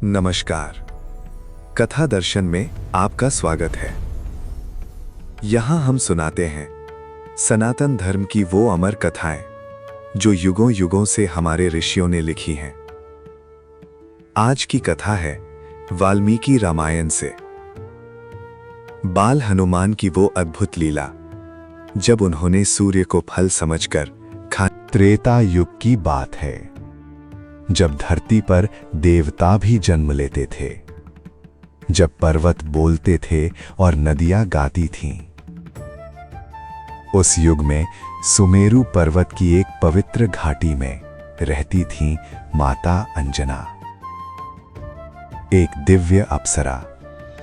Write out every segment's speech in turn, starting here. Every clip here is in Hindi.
नमस्कार। कथा दर्शन में आपका स्वागत है। यहाँ हम सुनाते हैं सनातन धर्म की वो अमर कथाएं जो युगों युगों से हमारे ऋषियों ने लिखी हैं। आज की कथा है वाल्मीकि रामायण से। बाल हनुमान की वो अद्भुत लीला जब उन्होंने सूर्य को फल समझकर खा। त्रेता युग की बात है, जब धरती पर देवता भी जन्म लेते थे, जब पर्वत बोलते थे और नदियां गाती थीं। उस युग में सुमेरु पर्वत की एक पवित्र घाटी में रहती थी माता अंजना, एक दिव्य अप्सरा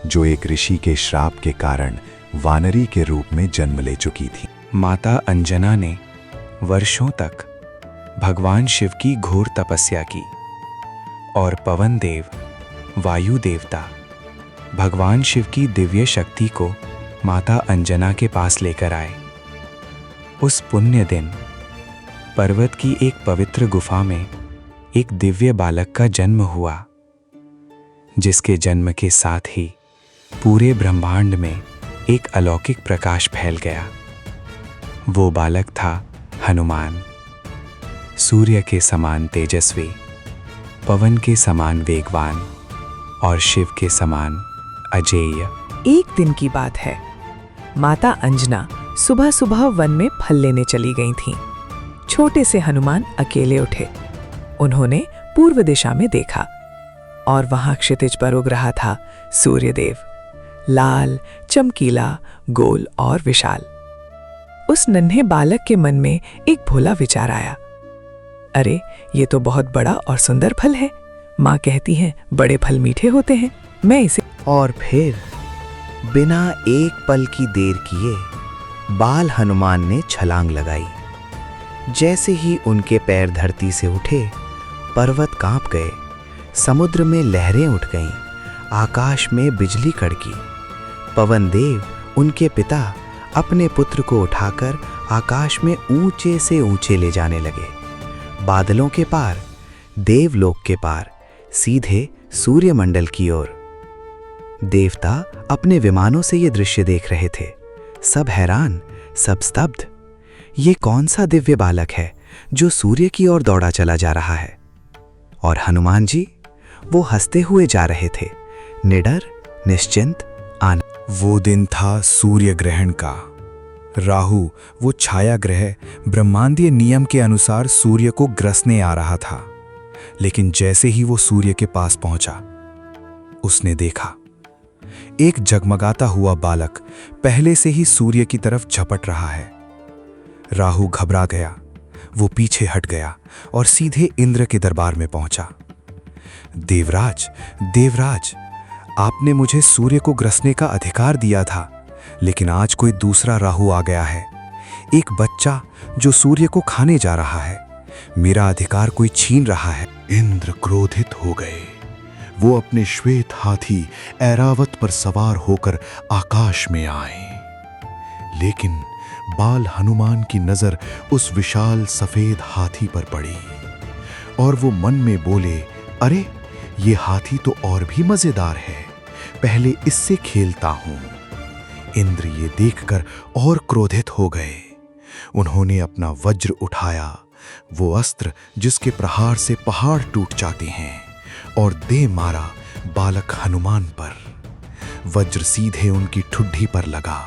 जो एक ऋषि के श्राप के कारण वानरी के रूप में जन्म ले चुकी थी। माता अंजना ने वर्षों तक भगवान शिव की घोर तपस्या की और पवन देव, वायु देवता, भगवान शिव की दिव्य शक्ति को माता अंजना के पास लेकर आए। उस पुण्य दिन पर्वत की एक पवित्र गुफा में एक दिव्य बालक का जन्म हुआ, जिसके जन्म के साथ ही पूरे ब्रह्मांड में एक अलौकिक प्रकाश फैल गया। वो बालक था हनुमान, सूर्य के समान तेजस्वी, पवन के समान वेगवान और शिव के समान अजेय। एक दिन की बात है, माता अंजना सुबह सुबह वन में फल लेने चली गई थीं। छोटे से हनुमान अकेले उठे। उन्होंने पूर्व दिशा में देखा और वहां क्षितिज पर उग रहा था सूर्यदेव, लाल, चमकीला, गोल और विशाल। उस नन्हे बालक के मन में एक भोला विचार आया, अरे ये तो बहुत बड़ा और सुंदर फल है। माँ कहती हैं बड़े फल मीठे होते हैं, मैं इसे। और फिर बिना एक पल की देर किए बाल हनुमान ने छलांग लगाई। जैसे ही उनके पैर धरती से उठे, पर्वत कांप गए, समुद्र में लहरें उठ गईं, आकाश में बिजली कड़की। पवन देव, उनके पिता, अपने पुत्र को उठाकर आकाश में ऊंचे से ऊंचे ले जाने लगे। बादलों के पार, देवलोक के पार, सीधे सूर्यमंडल की ओर। देवता अपने विमानों से ये दृश्य देख रहे थे, सब हैरान, सब स्तब्ध। ये कौन सा दिव्य बालक है जो सूर्य की ओर दौड़ा चला जा रहा है? और हनुमान जी, वो हंसते हुए जा रहे थे, निडर, निश्चिंत, आनंद। वो दिन था सूर्य ग्रहण का। राहु, वो छाया ग्रह, ब्रह्मांडीय नियम के अनुसार सूर्य को ग्रसने आ रहा था। लेकिन जैसे ही वो सूर्य के पास पहुंचा, उसने देखा एक जगमगाता हुआ बालक पहले से ही सूर्य की तरफ झपट रहा है। राहु घबरा गया, वो पीछे हट गया और सीधे इंद्र के दरबार में पहुंचा। देवराज, देवराज, आपने मुझे सूर्य को ग्रसने का अधिकार दिया था, लेकिन आज कोई दूसरा राहु आ गया है, एक बच्चा जो सूर्य को खाने जा रहा है। मेरा अधिकार कोई छीन रहा है। इंद्र क्रोधित हो गए। वो अपने श्वेत हाथी ऐरावत पर सवार होकर आकाश में आए। लेकिन बाल हनुमान की नजर उस विशाल सफेद हाथी पर पड़ी और वो मन में बोले, अरे ये हाथी तो और भी मजेदार है, पहले इससे खेलता हूं। इंद्र ये देखकर और क्रोधित हो गए। उन्होंने अपना वज्र उठाया, वो अस्त्र जिसके प्रहार से पहाड़ टूट जाते हैं, और दे मारा बालक हनुमान पर। वज्र सीधे उनकी ठुड्डी पर लगा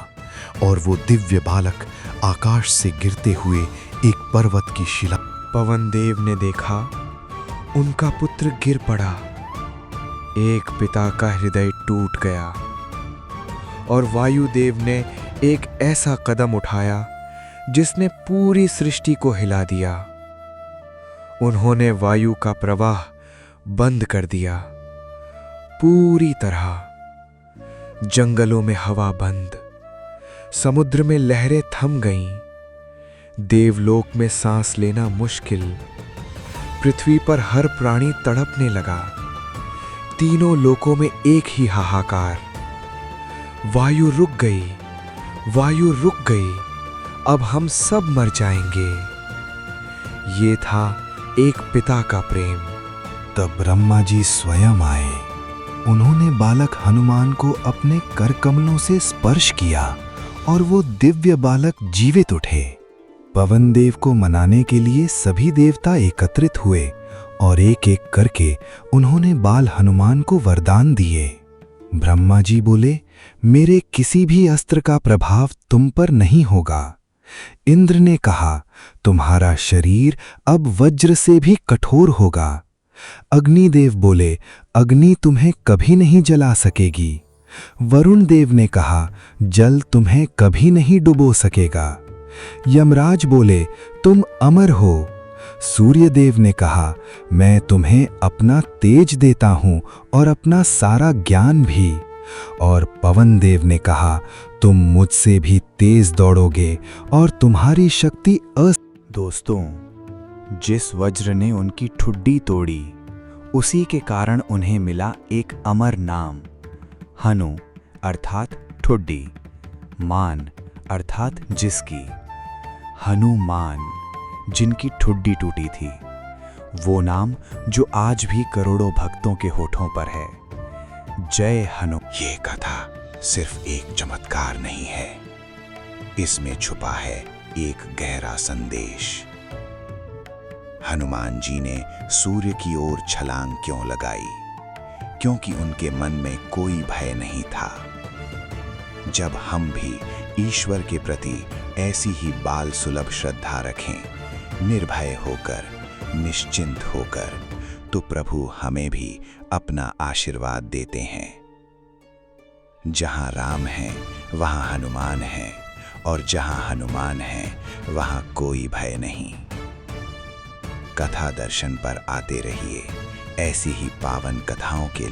और वो दिव्य बालक आकाश से गिरते हुए एक पर्वत की शिला। पवन देव ने देखा, उनका पुत्र गिर पड़ा। एक पिता का हृदय टूट गया और वायुदेव ने एक ऐसा कदम उठाया जिसने पूरी सृष्टि को हिला दिया। उन्होंने वायु का प्रवाह बंद कर दिया पूरी तरह। जंगलों में हवा बंद, समुद्र में लहरें थम गईं, देवलोक में सांस लेना मुश्किल, पृथ्वी पर हर प्राणी तड़पने लगा। तीनों लोकों में एक ही हाहाकार, वायु रुक गई, वायु रुक गई, अब हम सब मर जाएंगे। ये था एक पिता का प्रेम, तब ब्रह्मा जी स्वयं आए। उन्होंने बालक हनुमान को अपने कर कमलों से स्पर्श किया और वो दिव्य बालक जीवित उठे। पवन देव को मनाने के लिए सभी देवता एकत्रित हुए और एक एक करके उन्होंने बाल हनुमान को वरदान दिए। ब्रह्मा जी बोले, मेरे किसी भी अस्त्र का प्रभाव तुम पर नहीं होगा। इंद्र ने कहा, तुम्हारा शरीर अब वज्र से भी कठोर होगा। अग्निदेव बोले, अग्नि तुम्हें कभी नहीं जला सकेगी। वरुण देव ने कहा, जल तुम्हें कभी नहीं डुबो सकेगा। यमराज बोले, तुम अमर हो। सूर्यदेव ने कहा, मैं तुम्हें अपना तेज देता हूं और अपना सारा ज्ञान भी। और पवन देव ने कहा, तुम मुझसे भी तेज दौड़ोगे और तुम्हारी शक्ति दोस्तों, जिस वज्र ने उनकी ठुड्डी तोड़ी, उसी के कारण उन्हें मिला एक अमर नाम, हनु अर्थात ठुड्डी, मान अर्थात जिसकी। हनुमान, जिनकी ठुड्डी टूटी थी, वो नाम जो आज भी करोड़ों भक्तों के होठों पर है। जय हनु। ये कथा सिर्फ एक चमत्कार नहीं है, इसमें छुपा है एक गहरा संदेश। हनुमान जी ने सूर्य की ओर छलांग क्यों लगाई? क्योंकि उनके मन में कोई भय नहीं था। जब हम भी ईश्वर के प्रति ऐसी ही बाल सुलभ श्रद्धा रखें, निर्भय होकर, निश्चिंत होकर, तो प्रभु हमें भी अपना आशीर्वाद देते हैं। जहां राम है वहां हनुमान है, और जहां हनुमान है वहां कोई भय नहीं। कथा दर्शन पर आते रहिए ऐसी ही पावन कथाओं के